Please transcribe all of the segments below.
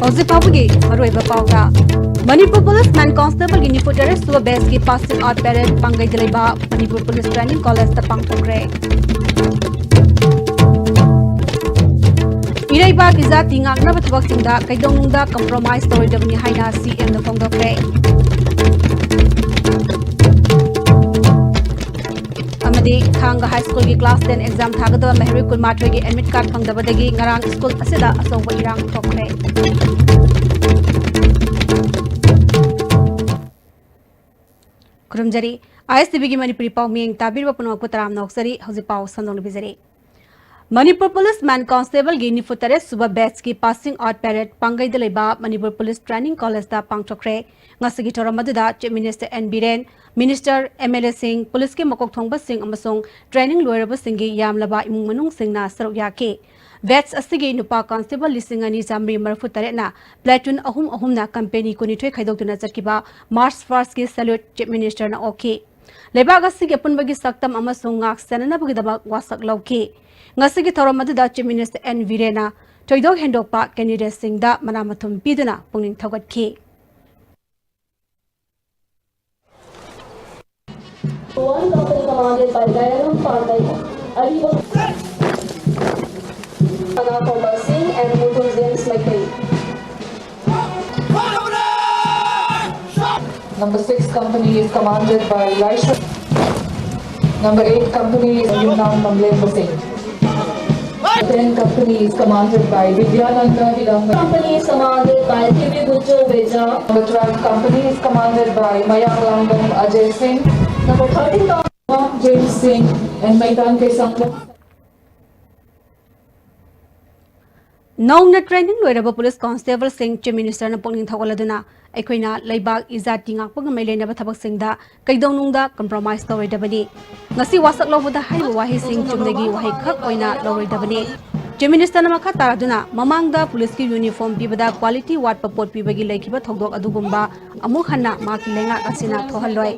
Ozipawagi, Maruiba Pauda. Manipur Police Man Constable Ginifutare Suba Base की passing out parade Pangai Dileba Manipur Police Training College the Pangtokre. Iraiba Giza Tingak Nabatwak Sinda Kaidongda compromise story Dabni Haina CM the Pongdokre. Amadi Thanga High School की class 10 exam Thagada Mehri Kulmatwe की admit card Pangdabadagi Ngarang School Asida Asongwa Irang Tokre. Kurumjari, ISTV की मणिपुरी पाव में ताबीर व पुनः को तराम नौकसरी हौजी पाव संदों बिजरी मणिपुर पुलिस मैन कांस्टेबल गिनी फुतरे सुबह बैच की पासिंग आउट पैरेड पंगई दिलेबा मणिपुर पुलिस ट्रेनिंग कॉलेज दा पांगचोक्रे ngasi thora madida chief minister N Biren minister MLA Singh police के मकोक थोंगबा सिंह अमसोंग ट्रेनिंग लोयरबा सिंगी यामलबा इमुंग मनुंग सिंगना सरuk याके Vets asigi nupa constable lisingani jamri marfu tarena platoon ahum na company kunithoi khaidokduna charkiba March 1st ki salute chief minister na okay lebag asigi apunbagi saktam amasung ngak sanana bugidaba wasak lauke ngasigi thoramadda chief minister N Virena toidok hendokpa candidate singda manamathum piduna pungning thogatki one company commanded by Diana Pandey and Mutunzians Number 6 company is commanded by Laisha. Number 8 company is Yunnan Mamlem Singh. 10 company is commanded by Vidyananda Hidanga. Company is commanded by Tibi Gujo Veja. Number 12 company is commanded by Mayank Langam Ajay Singh. Number 13 James Singh and Maidan K. Sangla. Nong training loiraba police constable Singh chief minister na pongning thagoladuna aikoina leibak izat tingak pang mailena bathabak singda kaidonungda compromise tawidabani ngasi wasak lobada haibu wahi Singh chumdagi wahi khak oina loridabani chief minister na makha taraduna mamangda police ki uniform pibada quality wat papot pibagi laikhiba thogdok adugumba amuk hanna maki lenga asina thohalloi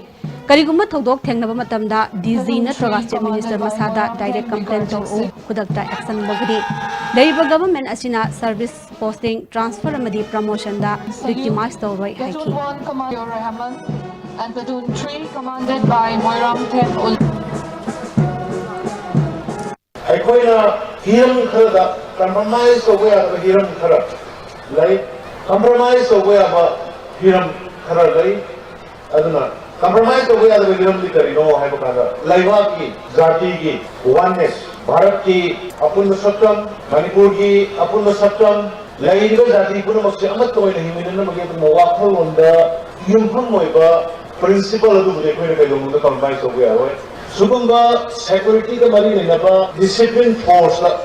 karigumba thogdok thengnaba matamda DG natraga chief minister masada direct complaint tawu kudakta action logri Labour government asina service posting transfer amadi promotion da victimize tawroi haiki and platoon 3 commanded by Moiram 10 Ul aikoina hiram khara compromise ko we aba hiram khara lai compromise ko we aba hiram khara lai aduna compromise ko we aba hiram di kari no hai bakada laiwa ki jati ki oneness Bharat की अपूर्ण सत्यम मणिपुर की अपूर्ण सत्यम live जाति पुनः मक्से अमत कोई नहीं मिलने मगे मवाखल उन्दा युम्फम मोइबा प्रिंसिपल अदु मुझे कोई नहीं लोगों ने कॉम्प्रोमाइज हो गया है सुगंगा सिक्योरिटी का मरी नहीं नपा डिसिप्लिन फोर्स ला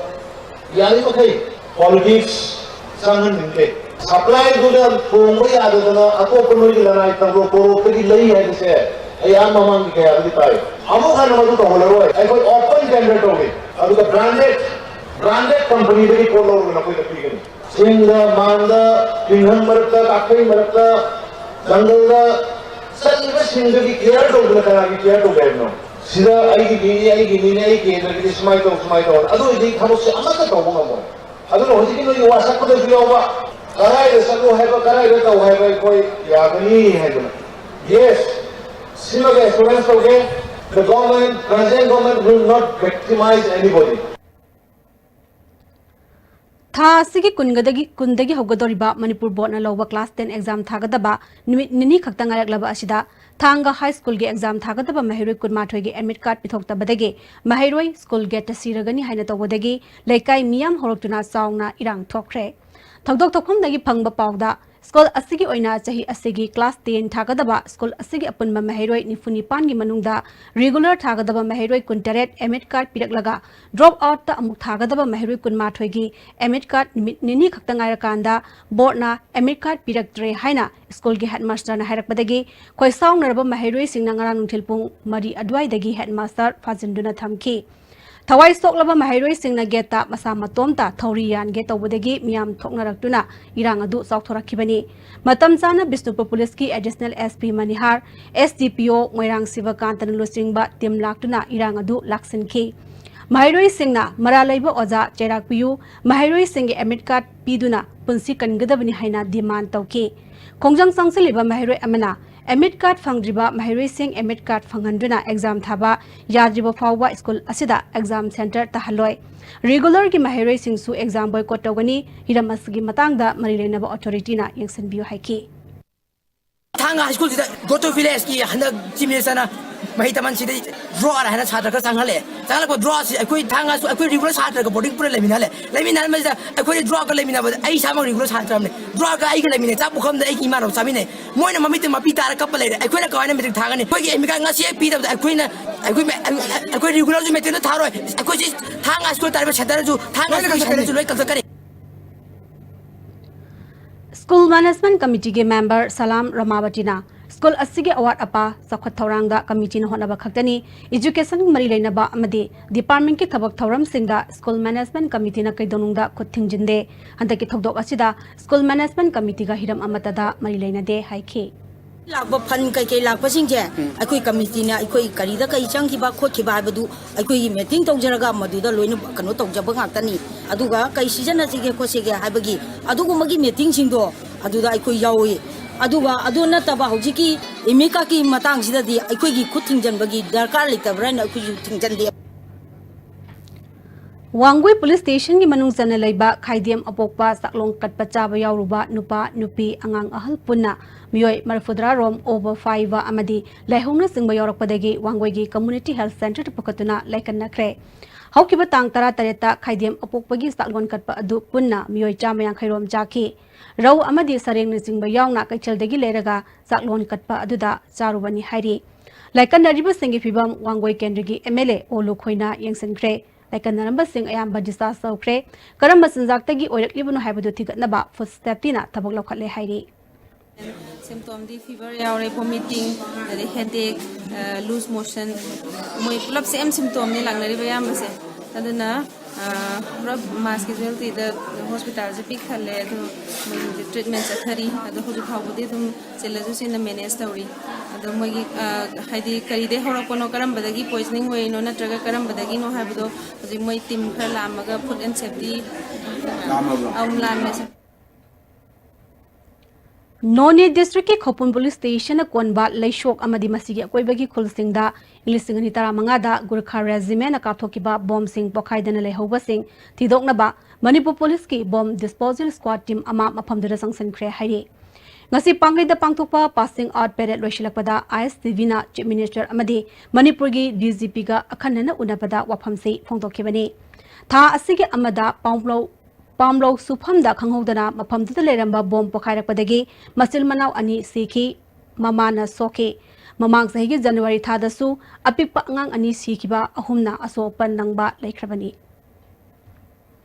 यानी मखई पॉलिटिक्स संगन निके सप्लाई दुनिया फोंगो याद होना अको पुनः की लड़ाई तंगो पोरो पे की लई है जिसे यार मामांग के यार दिखाए अमो खाना मधु तो होलो है एक ओपन टेंडर हो गए अब तो ब्रांडेड कंपनी भी कोल लोग ना कोई तकलीफ नहीं सिंगा मांदा पिंहन मरता काकई मरता जंगलदा सब सिंगा की केयर तो लगा की केयर तो गए ना सीधा आई की नी की स्माइल तो अदो इदी खबो से अमत तो होगा मो अदो होजी की नो वासा को दे दिया होगा कराए रे सब है कराए रे तो है कोई याद नहीं है जो yes Similar students okay, the government, present government will not victimize anybody. Tha sigi kundagi hogadoriba Manipur board na lowa class 10 exam thagadaba nini khakta ngaraklaba asida thanga high school ge exam thagadaba mahiroi kunmathoi ge admit card pithokta badage mahiroi school ge tasiragani haina tawodagi laikai miyam horoktuna saungna irang thokre thogdok thokhum dagi phangba pawda School asigi oina chahi asigi class 10 thagadaba school asigi apunba mahiroi nifuni pan gi manungda regular thagadaba mahiroi kuntaret admit card piraklaga drop out ta amuk thagadaba mahiroi kunmathoi gi admit card nini khaktangai rakanda board na admit card piraktre haina school gi headmaster na hairakpadagi khoi saung naraba mahiroi singna ngarang nungthilpung mari adwai dagi headmaster fajinduna thamki Thawai soklaba mahiroi singna geta masa matomta thoriyan ge tawbodagi miyam thoknaraktuna irang adu saukhorakibani matam chana Bisnupur police ki additional SP Manihar SDPO Moirang Sivakantana lusingba tim laktuna irang adu laksinki Mahairoi Singna Maralaiba Oza Cherak Piu Mahairoi Singh Emit Card Piduna Punsi Kangadabani Haina demand Tauke Kongjang Sangsaliba Mahairoi Amana Emit Card Fangdriba Mahairoi Singh Emit Card Fanganduna exam thaba Yadriba Fawa School Asida exam center Tahaloi Regular ki Mahairoi Singh su exam boycott Togani Hiramasgi Matangda Marilenaba authority na Yangsan Biu Haiki Thang high school go to village ki hana chimesana mahitaman sida draw ara hana chhatra ka sanghale changla ko draw si akoi thang asu akoi regular chhatra ka boarding pura leminale leminal ma akoi draw ka lemina ba ai sama regular chhatra ne draw ka ai ka lemine cha bukham da ai ki mano samine moina mamite mapi tar ka pale akoi na kaina metric thangane koi ki emika ngasi pi da akoi na akoi regular ju metric na tharo akoi si thang school tar ba chhatra ju thang school ju loi ka kare School Management Committee ke member Salam Ramabatina School Asige Award Apa Sakhat Thauranga Committee na honaba khaktani Education mari leinaba amadi Department ki thabak thauram singda School Management Committee na kaidonungda khuthingjinde handaki thokdok asida School Management Committee ga hiram amatada mari leinade haike Lakba fan kai lakba singje akoi committee na akoi karida kai changkiba khotkiba habadu akoi meeting tawjaraga maduda loina kano tawjaba ngaktani aduga kai season asige khosege habagi adugu magi meeting singdo aduda akoi yawi aduga aduna taba hojiki emika ki matang sidadi akoi gi khutthingjanbagi darkar litabran akoi thingjande Wangui Police Station ki manung sana laiba khaidiem apokpa saklong katpa chaba yauruba nupa nupi angang ahal punna mioi marfudra rom over 5 amadi laihongna singba yorakpadagi Wangui gi Community Health Center pakatuna laikanna kre haukiba tang tara tareta khaidiem apokpagi saklon katpa adu punna mioi chamayang khairom jaki rau amadi sareng ni singba yaungna kaicheldagi leraga saklon katpa aduda charubani hairi laikanna riba singi fibam Wangui Kendrigi MLA Olu Khoina yengsenkre Laikan number sing ayam bajisa saukre karam basinjak tagi oyak libunu haibadu thigatnaba first step tina thabak lokhale hairi symptom di fever yaure vomiting the headache loose motion moi club same symptom ni langnari bayam base aduna rab mask casualty the hospital je pick khale to moi treatment chathari adu hoju phawudi dum chelaju sin manage tawri adu moi haidi kari de horokono karam badagi poisoning hoy no natraga karam badagi no habdo hoji moi team khar lamaga food and safety lam Noni District ki Khopun Police Station na konba laishok amadi masigi akoibagi khulsingda ilisingani taramanga da Gurkha Regiment na kapthokiba bomb sing pokhaidana lehoba sing tidoknaba Manipur Police ki bomb disposal squad team ama maphamdura sangsan khre hairi ngasi pangai da pangthokpa passing out parade loisilakpada ISTV na Chief Minister amadi Manipur gi DGP ga akhanna unapada waphamse phongtokhibani tha asigi amada Pamlo Supham da Kanghodana Mapamta Leramba bomb Pokarakpadagi, Masil Manau Ani Siki, Mamana Soke, Mamang Sahi January Tadasu, Apipa Ngang Ani Sikiba, Ahumna Aso Panangba Laikrabani.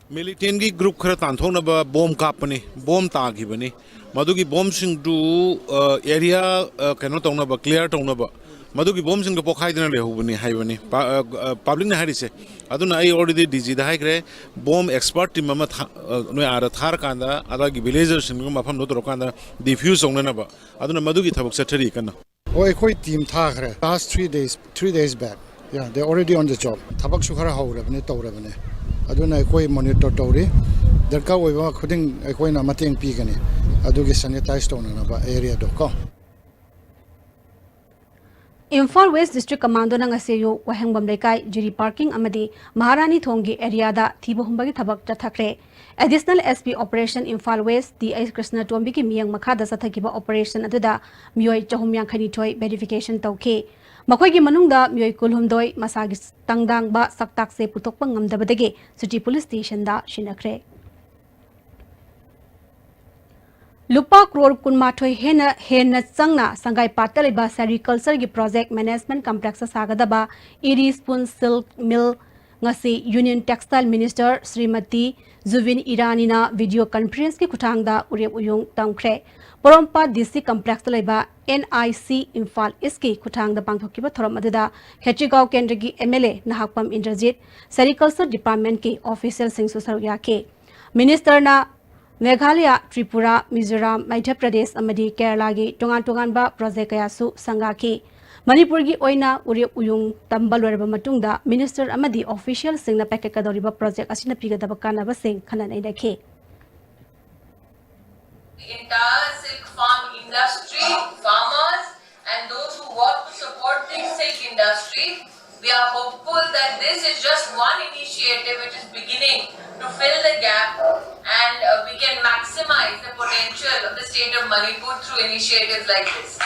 Militant group Kratan Tonaba bomb company, bomb Tagibani, Madugi bombs into area cannot onaba clear tonaba. Madugi bombs in the Pokhaidana Hubani Hivani, public Harise. Aduna I already dizzy the high grade bomb expert in Mamat no Aratharkanda, Adagi villagers in Mapam Notorokanda, diffuse on Nanaba. Aduna Madugi Tabak Satari can. Oh, a quite team Thagre. Last 3 days back. Yeah, they're already on the job. Tabak Sukara Revenue, Revenue. Aduna Koi monitor Tori. There go we were cutting a coin a mating pigany. Adugi sanitized on another area.com. Imphal West District Commando ng Aseyo Wahengbam Lekay Jiri Parking amadi Maharani Thongi area da Thibo Humbagi Thabak Tathakre Additional SP Operation Imphal West D.I. Krishna Tombi ki miyang makhada sa thakiba operation aduda miyoy chahumyang khanithoi verification tawke makhoi gi manungda miyoy kulhumdoi masagi tangdang ba saktak se puthokpa ngamdabadagi City Police Station da shinakre Lupa crore kunmathoi hena changna sangai pataleba sericulture gi project management complex sagadaba iri spoon silk mill ngasi Union Textile Minister Srimati Zuvin Iranina video conference ki kuthangda urep uyung tamkhre Porompa DC complex leba NIC Imphal iski kuthangda pangthokiba thoram aduda Khechigao Kendra gi MLA Nahakpam Indrajit Sericulture Department ki official sing susarya ke Minister na Meghalaya, Tripura, Mizoram, Madhya Pradesh, Amadi, Kerala, Tongan ba project Kayasu, Sangaki, Manipur gi oina uriep uyung tambal werba matungda minister amadi official singna packet kadoriba project asina pigadaba kanaba sing khanan ai dakhe. Entire silk farm industry, farmers, and those who work to support the silk industry. We are hopeful that this is just one initiative which is beginning to fill the gap, and we can maximize the potential of the state of Manipur through initiatives like this.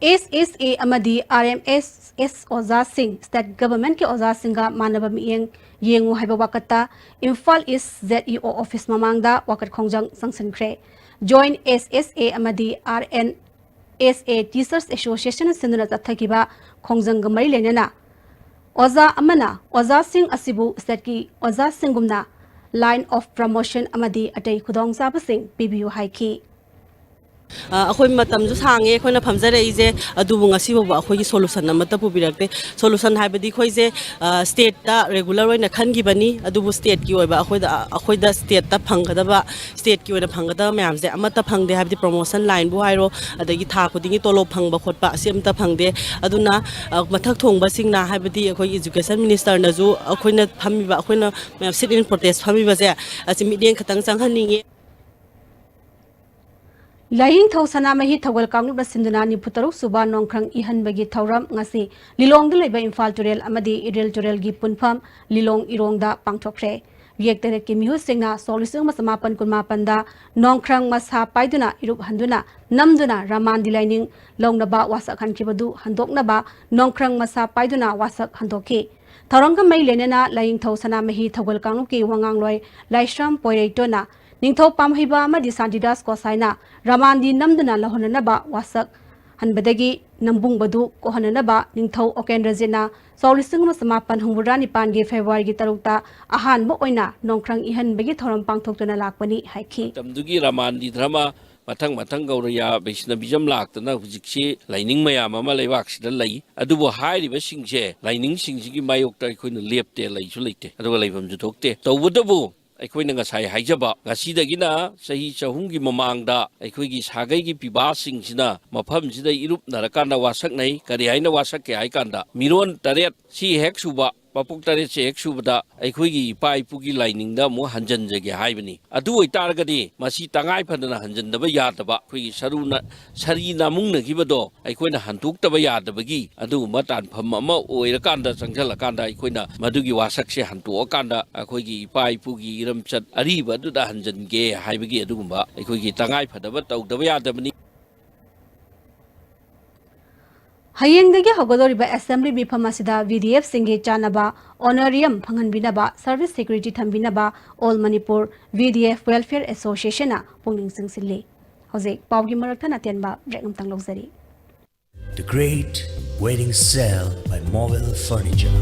SSA amadi RMSS Oza Singh State Government ke Oza Singha manaba miyeng yengu haiba wakata Imphal East ZEO office mamangda wakat khongjang sangsankhre. Join SSA amadi RNSA Teachers Association sinduna tathakiba khongjang gamai lenana Oza amana Oza Singh asibu state ki Oza Singhumna line of promotion amadi atai khudong saba sing PBU haiki. अखोई मतमजु सांगे अखोइना फमजरइजे अदुबु ngasiबो अखोई solution अमता पुबिरक्ते solution हाइबदि खोइजे state ता regular ओइना खनगिबनी अदुबु state की ओइबा अखोइदा state ता फंगदबा state की ओइना फंगदबा मैमजे अमता फंगदे हाइबदि promotion line बु हाइरो अदगी था खुदिंगी तोलो फंगबा खोटपा असिमता फंगदे अदुना मथक थोंगबा सिंगना हाइबदि अखोई एजुकेशन मिनिस्टर नजु अखोइना फमिबा अखोइना सिट इन प्रोटेस्ट फमिबा जे असि मिडियन खतंग संगहनिंगे Laying thau sanamahi thawal kangluk na sinduna ni putaruk suba nongkrang ihan bagi thauram ngasi lilong de leba Imphal turel amadi irel turel gi punpham lilong irongda pangthokre riektere ki mihu singna solusung masamapan kunmapan da nongkrang masa paiduna irup handuna namduna raman dilaining longnaba wasak hankibadu handoknaba nongkrang masa paiduna wasak handokki tharongka mai lenena laying thau sanamahi thawal kangluk ki wangang loi laishram poireitona Ningtho pamhiba amadi Sandidas Kosaina Ramandi namduna lahonanaba wasak hanbadagi nambung badu kohananaba ningtho oken rajena solisung masamapan humburani pangi February gi tarukta ahan bo oina nongkrang ihan bagi thoram pangthoktuna lakpani haiki tamdugi Ramandi drama mathang gauraya besna bijam laktana hujikse lining mayam ama lewak sida lai adubo hairiba singje lining singjigi mayokta khoina lepte laisu leite adugo leibam ju thokte tawbudabu ꯑꯩꯈꯣꯏꯅ ꯉꯁꯥꯏ ꯍꯥꯏꯖꯕ ꯉꯁꯤꯗꯒꯤꯅ ꯆꯍꯤ ꯆꯍꯨꯝꯒꯤ ꯃꯃꯥꯡꯗ ꯑꯩꯈꯣꯏꯒꯤ ꯁꯥꯒꯩꯒꯤ ꯄꯤꯕꯥꯁꯤꯡꯁꯤꯅ ꯃꯐꯝꯁꯤꯗ ꯏꯔꯨꯞꯅꯔꯀꯥꯟꯗ ꯋꯥꯁꯛꯅꯩ ꯀꯔꯤ ꯍꯥꯏꯅ ꯋꯥꯁꯛꯀꯦ ꯍꯥꯏ ꯀꯥꯟꯗ ꯃꯤꯔꯣꯟ 8 ꯁꯤ ꯍꯦꯛ ꯁꯨꯕ ꯃꯄꯨꯛ 8 ꯁꯤ ꯍꯦꯛ ꯁꯨꯕꯗ ꯑꯩꯈꯣꯏꯒꯤ ꯏꯄꯥ ꯏꯄꯨꯒꯤ ꯂꯥꯏꯅꯤꯡꯗ ꯑꯃꯨꯛ ꯍꯟꯖꯟꯖꯒꯦ ꯍꯥꯏꯕꯅꯤ ꯑꯗꯨ ꯑꯣꯏꯇꯥꯔꯒꯗꯤ ꯃꯁꯤ ꯇꯉꯥꯏ ꯐꯗꯅ ꯍꯟꯖꯟꯗꯕ ꯌꯥꯗꯕ ꯑꯩꯈꯣꯏꯒꯤ ꯁꯔꯤ ꯅꯥꯃꯨꯡꯅꯈꯤꯕꯗꯣ ꯑꯩꯈꯣꯏꯅ ꯍꯟꯇꯣꯛꯇꯕ ꯌꯥꯗꯕꯒꯤ ꯑꯗꯨꯒꯨꯝꯕ ꯇꯥꯟꯐꯝ ꯑꯃ ꯑꯣꯏꯔꯀꯥꯟꯗ ꯆꯪꯁꯤꯜꯂꯀꯥꯟꯗ ꯑꯩꯈꯣꯏꯅ ꯃꯗꯨꯒꯤ ꯋꯥꯁꯛꯁꯦ ꯍꯟꯇꯣꯛꯑꯀꯥꯟꯗ ꯑꯩꯈꯣꯏꯒꯤ ꯏꯄꯥ ꯏꯄꯨꯒꯤ ꯏꯔꯝꯆꯠ ꯑꯔꯤꯕ ꯑꯗꯨꯗ ꯍꯟꯖꯟꯒꯦ ꯍꯥꯏꯕꯒꯤ ꯑꯗꯨꯒꯨꯝꯕ ꯑꯩꯈꯣꯏꯒꯤ ꯇꯉꯥꯏ ꯐꯗꯕ ꯇꯧꯗꯕ ꯌꯥꯗꯕꯅꯤ Hayengdagi hogodoriba assembly mifam asida VDF singhe chanaba honorarium phanganbinaba service security thambinaba All Manipur VDF Welfare Association na pungning singsilli hojek pawgi marakthana tenba brekam tang logzari The Great Wedding Sale by Mobile Furniture.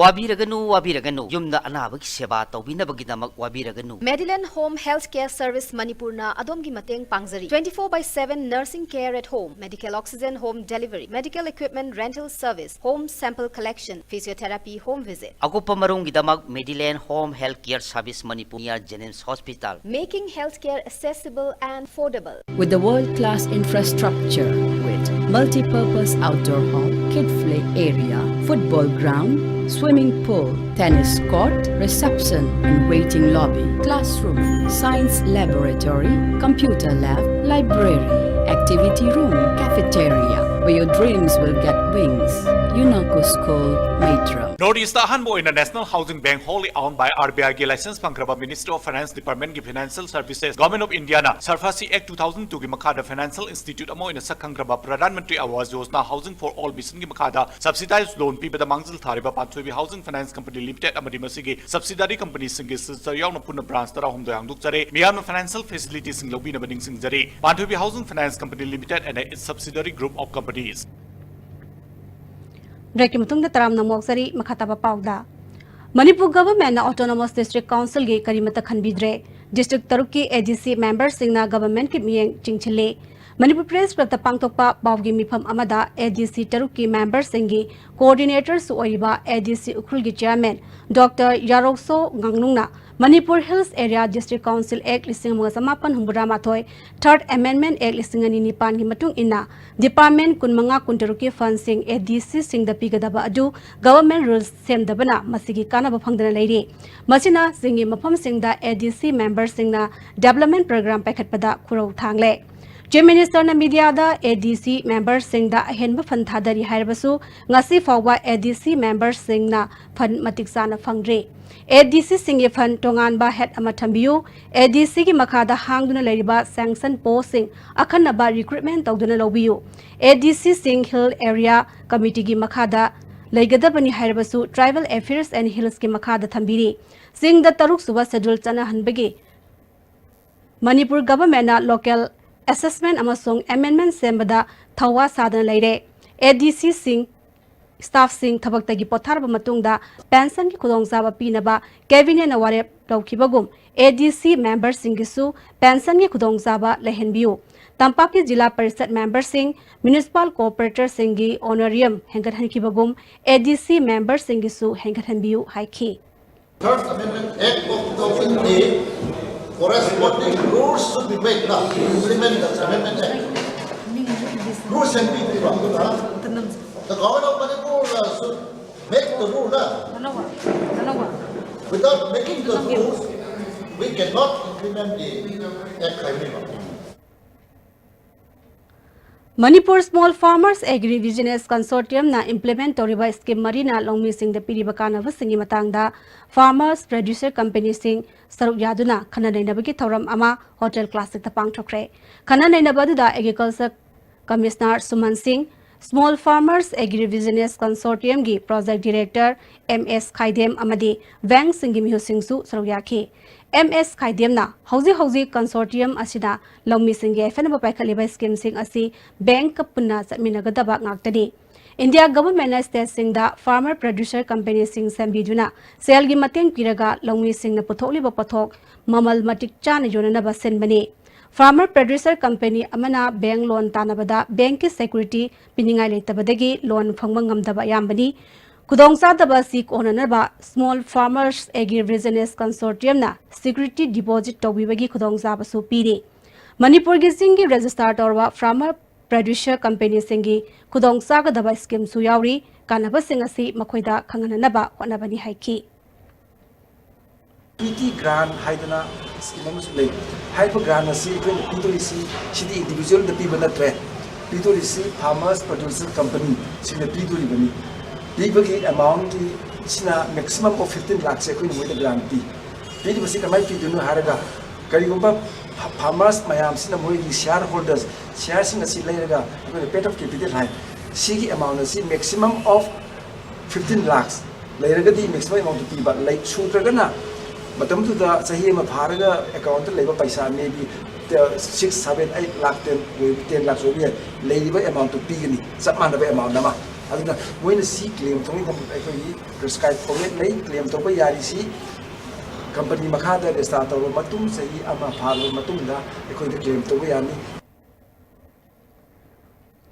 Wabiraganu yumna anabagi seba tawbinabagidamag wabiraganu Medillion Home Healthcare Service Manipurna adom gi mateng pangzari 24/7 nursing care at home, medical oxygen home delivery, medical equipment rental service, home sample collection, physiotherapy home visit. Agupa marungidamag Medillion Home Healthcare Service Manipur near Jennings Hospital, making healthcare accessible and affordable with the world-class infrastructure with multi-purpose outdoor hall, kid play area, football ground, swimming pool, tennis court, reception and waiting lobby, classroom, science laboratory, computer lab, library, activity room, cafeteria, where your dreams will get wings. UNACO School, Metro. Notice the Hanbo in the National Housing Bank wholly owned by RBI license Pankraba Minister of Finance Department Financial Services Government of Indiana Sarfasi Act 2002 ki Makada Financial Institute amo in Sakankraba Pradhan Mantri Awas Yojana Housing for All Mission ki Makada subsidized loan pi bada mangzil thariba Panthoibi Housing Finance Company Limited amadi masigi subsidiary company singi yauna puna branch tara hum doyang dukjare miyam financial facilities sing lobi na bading sing jare Panthoibi Housing Finance Company Limited and its subsidiary group of companies. Break mutung da taram na moksari makataba pawda Manipur government na autonomous district council ge karimata khanbidre district taruki ADC members singna government ki miyeng chingchile Manipur Press Club pangtokpa pawgi mifam amada ADC taruki members singi coordinators oiba ADC ukrul gi chairman Dr. Yarokso Ngangnungna Manipur Hills Area District Council Act listing samapan humburamathoi Third Amendment Act listing nipan gi matung ina Department kunmanga kuntaruki fund sing ADC sing da pigadaba adu government rules semdabana masigi kanaba phangdana leiri masina singi mafam singda ADC members singna development program paikhatpada khurau thangle Chief Minister na media da ADC members singda ahenba fan thadari hairbasu ngasi fawwa ADC members singna fan matiksana phangre ADC singi fan tongan ba head ama thambiu ADC gi makhada hangduna leiriba sanction posting akhanaba recruitment tawduna lobiu ADC Sing Hill Area Committee gi makhada leigadabani hairbasu Tribal Affairs and Hills gi makhada thambiri sing da taruk suba schedule chana hanbagi Manipur government na local assessment amasong amendment sembada thawa sadana leire ADC Sing staff sing thabaktagi potharba matungda pension ki khudong saba pinaba cabinet na ware tawkibagum ADC members singisu pension ki khudong saba lehenbiu Tampaki Jila Parishad members sing municipal cooperator singi honorarium hengat hankibagum ADC members singisu hengat hanbiu haiki Third Amendment Act of 2008 corresponding rules should be made now to implement the Amendment Act. Rules and be the government of Manipur should make the rule now. Without making the rules, we cannot implement the Act. Manipur Small Farmers Agri-Business Consortium na implement toriba scheme marina longmi sing the piriba kanava singi matangda Farmers Producer Company sing saruk yaduna khana nainabagi thoram ama Hotel Classic tapang thokre khana nainabadu da Agriculture Commissioner Suman Singh Small Farmers Agri-Business Consortium gi Project Director MS Khaidem amadi Wang Singh mihu singsu saruk yakhi MS Khaidem na hauzi consortium asida longmi singge fenaba paikhaliba scheme sing asi bank punna satminagadaba ngaktani India government na state singda farmer producer company sing sambiduna sel gi mateng piraga longmi sing na putholiba pathok mamal matik chana yonanaba senbani Farmer Producer Company amana bank loan tanabada bank ki security piningai leitabadagi loan phangma ngamdaba yambani Kudong sadaba si konanaba Small Farmers Agri-Business Consortium na security deposit tawibagi kudong saba su piri Manipur gi singi register torwa Farmer Producer Company singi kudong saga daba scheme su yauri kanaba singasi makhoida khanganaba honabani haiki PT grant haidana scheme amusu lei haiba grant asi kwen pitorisi sidi individual the people na tre pitorisi Farmers Producer Company sine pitori bani Big amount is maximum of 15 lakhs a grant. Big was a might be to know Haraga. Karigumba farmers, my arms in the shareholders, shares in a sea later, a pet of capital high. Sigi amount is maximum of 15 lakhs. Later the maximum amount of people like Sutragana. But to the Sahim of Haraga account labor paisa maybe 6, 7, 8 lakh 10 lakhs over here. Labor amount of piggy, some amount nama. Aduna moina si claim thong kam ai prescribe forget lei claim to ba yari si company makha da start to matum sahi ama phalo matum da ekoi de claim to ba yani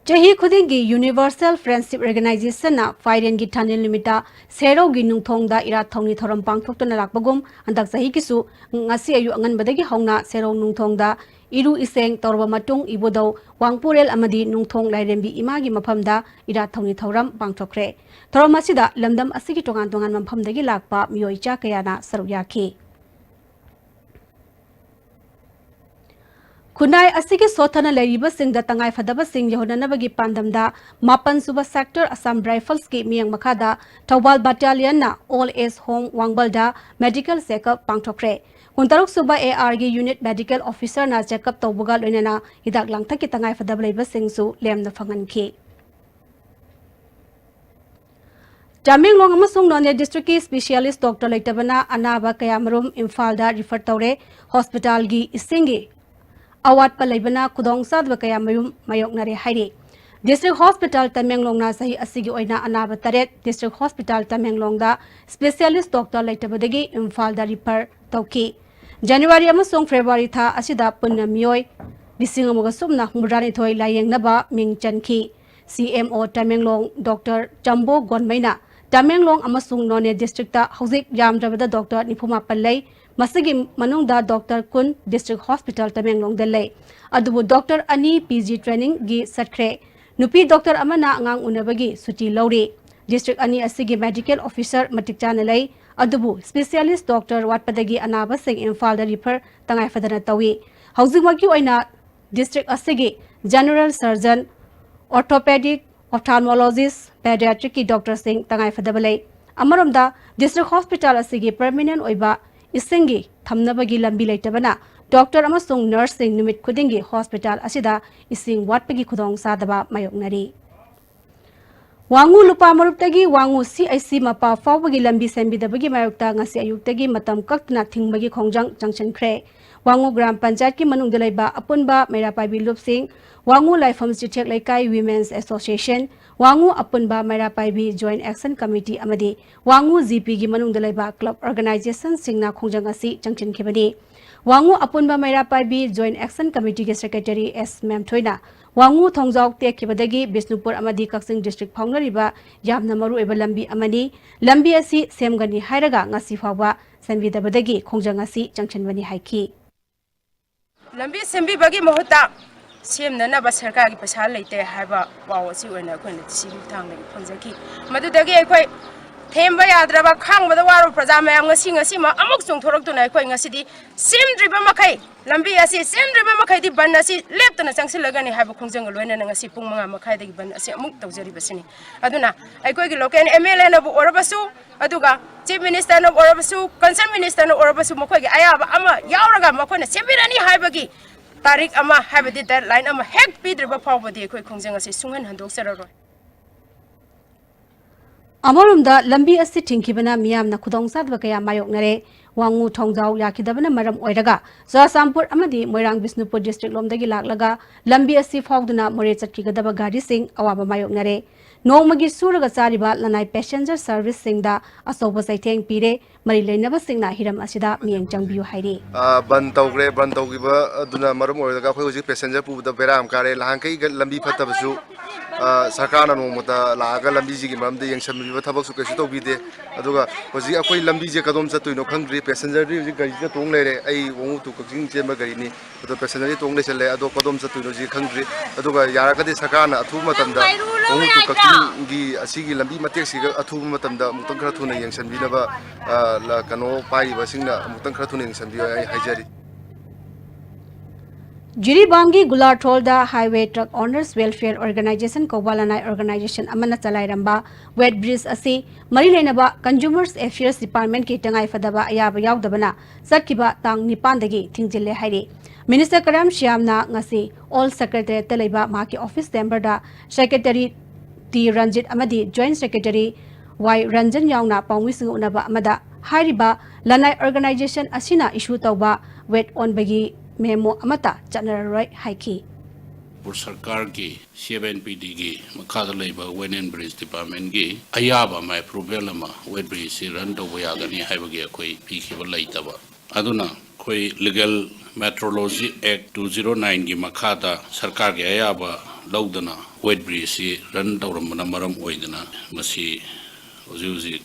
Chahi khudingi Universal Friendship Organization na Fairen gi Thanil limita sero gi nungthong da ira thongni thoram pangthokna lakbagum andak sahi kisu ngasi ayu angan badagi hongna sero nungthong da Iru iseng torba matung ibodau wangpurel amadi nungthong lairembi imagi maphamda ira thongni thoram pangthokre thoram asida lamdam asigi tongan maphamdagi lakpa mioicha kayana sarukyakhi Kunai asigi sothana lairiba singda tangai fadaba sing yahonanabagi pandamda mapan suba sector Assam Rifles ki miyang makada Thawbal Battalion na All Age Home Wangbalda medical checkup pangthokre Kuntaruk suba AR gi unit medical officer na checkup tawbuga loinana hidak langtha ki tangai fadaba leiba singsu lemna phanganki Tamenglong amasung Nonye district ki specialist doctor leitabana anaba kayamarum Imphal da refer tawre hospital gi isingi awat palaibana kudong sadwa kayamarum mayoknare haire District Hospital Tamenglong na sahi asigi oina anaba taret District Hospital Tamenglong da specialist doctor leitabadagi Imphal da refer tawki January amasong February tha asida punna miyoi lising amuga sumna murani thoi layengnaba ming chanki CMO Tamenglong Dr. Jambo Gonmaina Tamenglong amasung None district ta hauzik yamdrabada Dr. Nipuma Pallai masigi manungda Dr. Kun District Hospital Tamenglong Delay adubu Dr. Ani PG training gi satkre nupi Dr. Amana ngang unabagi suti lauri District Ani asigi medical officer matik chanalai adubu specialist Dr. Watpadagi anaba sing Imphal da refer tangai fadana tawi hauzik maki oina district asigi general surgeon orthopedic ophthalmologist pediatric ki Dr. Singh tangai fadabalai amaromda district hospital asigi permanent oiba isingi thamnabagi lambi leitabana doctor amasung nursing numit khudingi hospital asida ising watpagi khudong sadaba mayoknari Wangu lupa maruptagi wangu CIC mapa fawbagi lambi sembidabagi mayokta ngasi ayuktagi matam kaktna thingbagi khongjang junction kre Wangu Gram Panchayat ki manung dalaiba apunba Mairapai Bilup Singh Wangu Laifam Chichek Laikai Women's Association Wangu apunba Mairapai Bi Joint Action Committee amadi Wangu GP ki manung dalaiba club organization singna khongjang asi junction khibani Wangu apunba Mairapai Bi Joint Action Committee ki secretary S Mem Thoina Wangu Thongjok Tek kibadagi Bisnupur amadi Kaksing district phaungnariba yamna maru eba lambi amani lambi asi semgani hairaga ngasi fawa sanbidabadagi khongjang asi junction bani haiki lambi sembi bagi mohuta semna ba sarkar gi pasa leite haiba wawo si oina ko ne si thang ne phonjaki madudagi ai themba yadraba khangba da waro praja mayam ngasi ma amuk chung thorok tu nai khoi ngasi di semdriba makai lambi asi semdriba makai di ban asi leptana changsil lagani haiba khongjang loina ngasi pung manga makai dagi ban asi amuk tawjari basini aduna ai koi gi local MLA na bu orabasu aduga chief minister na orabasu concern minister na orabasu makai gi ayaba ama yauraga makai na sembirani haibagi tarik ama haibadi deadline ama hek pidriba phawbadi koi khongjang asi sunghan handok sararoi Amarumda lambi asi thingkibana miyamna khudong sadwa kaya mayoknare wangu thongjau yakidabana maram oiraga Sasampur amadi Moirang Bisnupur district lomdagi laklaga lambi asi phawduna more chatkigadaba gari sing awaba mayoknare Nongmagi suraga chariba lanai passenger service singda asoba saitheng pire mari leinaba singna hiram asida miyeng changbiu hairi ban tawgiba aduna maram oiraga khoi hoji passenger puda beram kare lahangkai lambi phatabasu sarkarna nongmata laga lambi ji gi maramda yengsambiba thabak su kesu tawbide aduga hoji akoi lambi je kadom chatuino khangri passenger ri hoji gari je tong leire ai wongu tu kaking chema gari ni to passenger ri tong le chale ado kadom chatuino ji khangri aduga yarakadi sarkarna athu matamda wongu tu kaking gi asigi lambi matek siga athu matamda mutang khara thuna yengsanbinaba la kano pai basingna mutang khara thuna yengsanbi ai haijari Jiribangi Gulartolda Highway Truck Owners Welfare Organization Kobalanai Organization Amana Chalairamba Wet Bridge asi Marilenaba Consumers Affairs Department ki tangai fadaba ayaba yaudabana satkiba tang nipandagi thingjille hairi Minister Karam Shyamna ngasi All Secretary Telaiba maki office temberda Secretary T Ranjit amadi Joint Secretary Y Ranjan yauna pawmising unaba amada hairiba lanai organization asina issue tawba wet on bagi memo amata chanaroi haiki Pur Sarkar ki CBNPD ki makada laiba Wet and Bridge Department ki ayaba mai problem wet bridge si run to boyagani haibagi koi pikhiba laitaba aduna koi Legal Metrology Act 209 ki makada Sarkar ki ayaba laudana wet bridge si run tawramana maram oidana masi uzi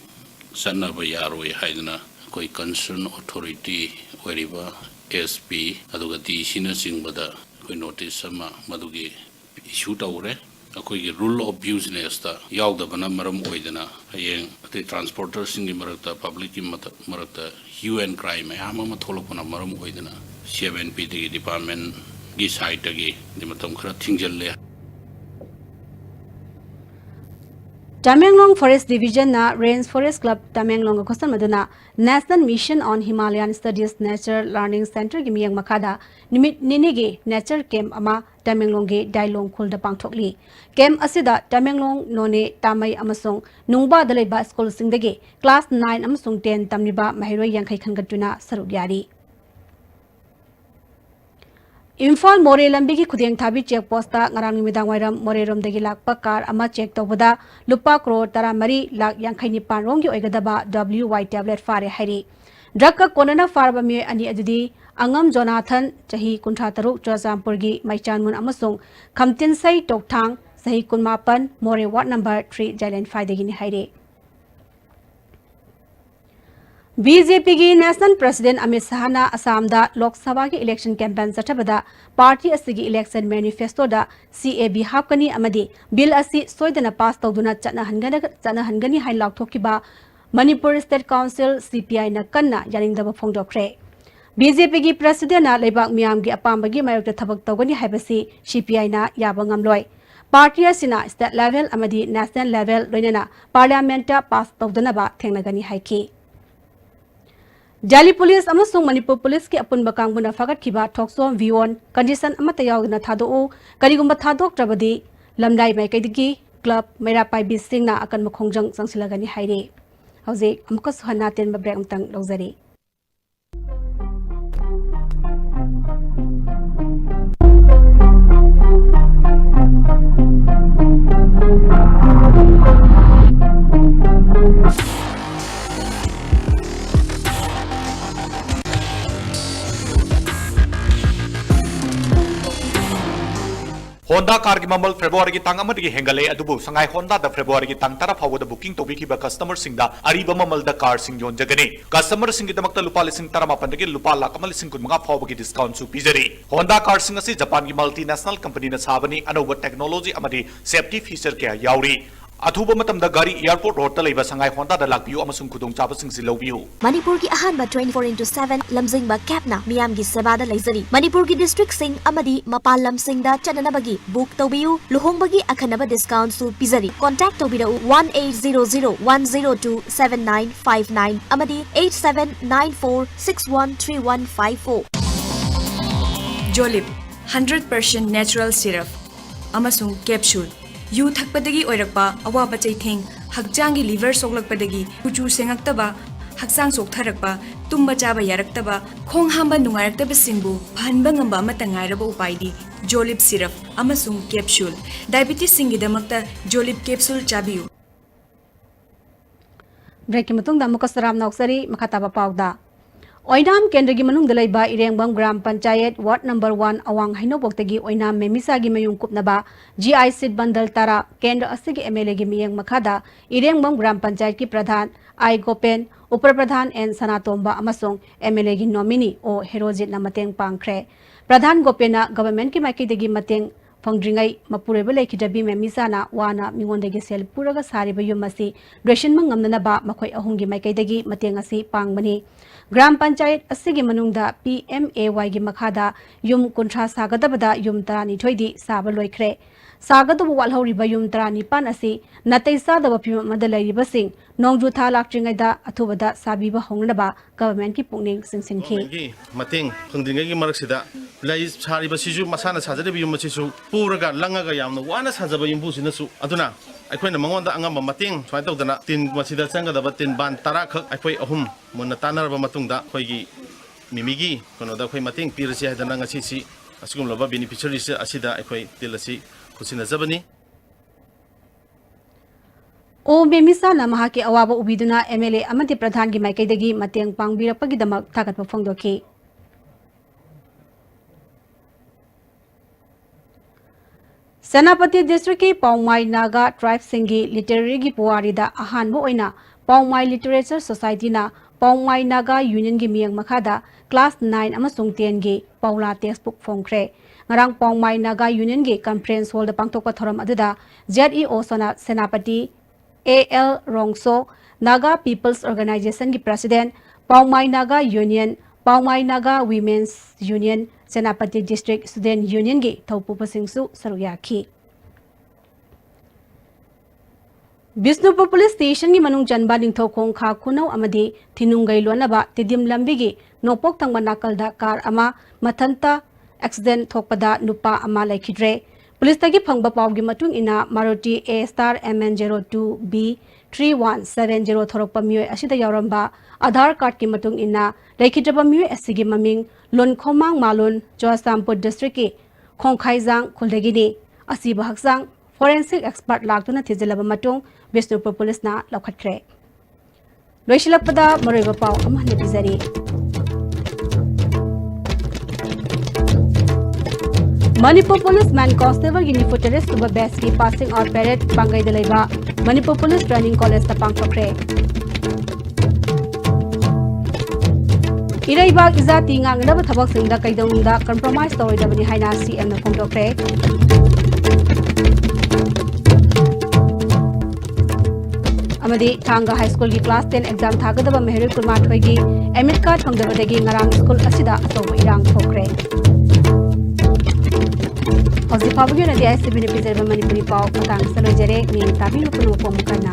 sanna ba yaroi haidana koi concern authority weriba SP aduga ti sina singbada koi notice sama madugi issue tawre akoi gi rule of business ta yaudabana maram oidana hayeng ati transporters singi marakta public ki marakta UN crime ama tholokona maram oidana CBNPD department gi side gi dimatam khara thingjalle Tamenglong Forest Division na Rainforest Club Tamenglong Kosan Maduna National Mission on Himalayan Studies Nature Learning Center gi miyang makada nimit ninigi nature camp ama Tamenglong ge Dailong khulda pangthokli camp asida Tamenglong none tamai amasong nungba dalaiba school singdagi class 9 amasong 10 tamniba mahiroi yangkhai khangatuna saruk yari Imphal More lambi ki khudeng thabi check post ta ngarang midang wairam More rom dagi lakpa car ama check tawbada lupa crore 13 lakh 59 rong gi oigadaba WY tablet fare hairi drug का कोनना फारबा मियोय अनि अदुदी अंगम Jonathan चाही कुंठा तरुक चुराचामपुरगी मैचानमुन अमसुंग खमतिनसै टोकथांग सही कुनमापन मोरे ward number 3 जाइलैंड 5 दगिनी हाइरे बीजेपी की नेशनल प्रेसिडेंट अमित शाह ना असम दा लोकसभा की इलेक्शन कैंपेन चठबदा पार्टी असगी इलेक्शन मैनिफेस्टो दा CAB हापकनी अमदी बिल असि सोयदना पास तौदुना चनहनगनी हाइ लाउथोकिबा मणिपुर स्टेट काउंसिल CPI ना कन्ना यानिंगदब फोंदोखरे बीजेपी की प्रेसिडेंट ना लेबाक मियाम की अपामबगी मायोक्ता थबक तौगनी हाइबसी CPI ना याबा ngamloi पार्टी असिना स्टेट लेवल अमदी नेशनल लेवल लोइनना पार्लियामेंट पास तौदनबा थेंगनगनी हाइकी जाली पुलिस अमसुंग मणिपुर पुलिस की अपुनबा कांगबुना फगटखिबा थोक्सोम विओन कंडीशन अमता यावदना थादोउ करिगुंबा थादोक्ट्रबदी लमलाई माइकैदगी क्लब मैरापाइबी सिंगना अकन मखोंजंग संगसिलगनी हाइरे हौजे अमुका सुहना तेन ब्रेक अमतंग लौजरी Honda car की ममल February की तंग अमदगी हेंगले अदुबु संगाई Honda द February की तंग तरा फावद बुकिंग तोबिखिबा कस्टमर सिंग दा अरीबा ममल द कार सिंग योन जगने कस्टमर सिंग दमकता लुपा लिसिंग तरा मापनदगी लुपा लाख अमल लिसिंग कुनमगा फावबगी डिस्काउंट सु पिजरी Honda कार सिंग असि जापान की मल्टीनेशनल कंपनी न साबनी अनोब टेक्नोलॉजी अमदी सेफ्टी फीचर के याउरी अथुब मतम द गाड़ी एयरपोर्ट रोड तलैबा संगाई Honda द लाखबियु अमसुंग खुदोंग चाबसिंग सि लौबियु मणिपुर की अहानबा 24/7 लमजिंगबा कैपना मियाम की सेवादा लैजरी मणिपुर की डिस्ट्रिक्ट सिंग अमदी मपाल लम सिंगदा चननबगी बुक तौबियु लुहोंबगी अखनबा डिस्काउंट सु पिजरी कांटेक्ट तौबिरउ 180010027959 अमदी 8794613154 जोलिप 100% नेचुरल सिरप अमसुंग कैप्सूल यू थकपदगी ओइरकपा अवाबा चैथेंग हकचांगी लिवर सोगलकपदगी कुचू सेंगक्तबा हकचांग सोकथरकपा तुम्बा चाबा यारक्तबा खोंग हांबा नुंगारक्तबा सिंबु फहनबा ngamba amata ngairaba upaidi जोलिप सिरप अमसुंग कैप्सूल डायबिटीज सिंगिदमक्ता जोलिप कैप्सूल चाबियु ब्रेक की मतुंग दा मुकसराम नौसरी मखाताबा पावदा ओइनाम केंद्र की मनुंग दलैबा इरेंगबम ग्राम पंचायत वार्ड नंबर 1 अवांग हैनोबोक्तगी ओइनाम मेमिसा की मयुंग कुपनबा GI सीट बंदल तारा केंद्र असगी MLA की मियंग मखादा इरेंगबम ग्राम पंचायत की प्रधान आई गोपेन उप प्रधान एन सनातोंबा अमसोंग MLA की नॉमिनी ओ हेरोजित न मतेंग पांगख्रे प्रधान गोपेना गवर्नमेंट की माइकेदगी मतेंग फंग्रिंगै मपुरेबा लेखिदबी मेमिसाना वाना मिंगोंदगी सेल पुरगा सारिबा युमसी ड्रेशन मंगमनबा मखोय अहुंगी माइकेदगी मतेंग असि पांगबनी ग्राम पंचायत असगी मनुंगदा PMAY की मखादा युम कुंठा सागदबदा युम तरानिथोइदी साबा लोइख्रे सागदब वालहौरिबा युम तरानिपान असि नतै सादब फिम मदा लैरिबसिंग नोंजु था लाक्ट्रिंगैदा अथुबदा साबिबा होंगनबा गवर्नमेंट की पुंगनिंग सिंसिनखि मतेंग फंग्रिंगैगी मरकसिदा लै सारिबसिजु मसाना साजदबि युम मसिसु पुरगा लंगागा यामना वाना साजबा युमबुसिनसु अदुना अखोइना मंगोंदा अंगम मतेंग स्वाइ तौदना तिन मसिदा चंगदबा तिन बान तरा खक अखोइ अहुम मुन्ना तानरबा मतुंगदा अखोइगी मिमिगी कनोदा अखोइ मतेंग पिरसि हाइदना ngasi असगुमलबा बेनिफिशियरीस असिदा अखोइ तिलसि खुसिनजबनी ओ मेमिसा नमहा के अवाब उबिदुना MLA अमदि प्रधान की माइकैदगी मतेंग पांगबिरपगिदमक थागतप फोंदोखि सेनापति डिस्ट्रिक्ट की पौमाई नागा ट्राइब सिंगी लिटरेरी की पुआरीदा अहानबो ओइना पौमाई लिटरेचर सोसाइटी ना पौमाई नागा यूनियन की मियंग मखादा क्लास 9 अमसुंग 10 की पौला टेक्स्ट बुक फोंख्रे ngarang pongmai naga union gi conference hall da pangtokpa thoram aduda ZEO senapati AL Rongso Naga People's Organization ki president Pongmai Naga Union Pongmai Naga Women's Union Senapati District Student Union gi thaupu pasingsu saruyakhi Bisnupur Police Station ki manung janba ningthau khongkha khunau amadi thinungai lonaba tidim lambi gi nopok tangba nakal da car ama mathanta accident thokpada nupa ama laikhidre Police tagi phangba pawgi matung ina Maruti A*MN02B 3170 thorokpa mioi asida yauramba Aadhaar card ki matung ina laikhidaba mioi asigi maming Lonkhomang Malun Joasampur district ki Khongkhaijang Khuldagini asiba haksang forensic expert laktuna thijilaba matung Bisnupur Police na lokhatkre लोइसिलक्पदा मरोइबा पाउ अमहने Bijari Manipur Police Man Constable Uniform Terrace Suba Best की passing out parade Pangai Delaiba Manipur Police Training College ता पांगथोखरे इराइबा इजाती ngangnaba thabak singda kaidongda compromise tawidabani haina CM na phongtokre amadi thanga high school ki class 10 exam thagadaba mehrul kurma thoigi emit card phongdabadagi ngarang school asida asoba irang thokre Hausi pabagi na di ICB ni pizarba Manipuri pau matang salojare ni tabi lupuno pomukana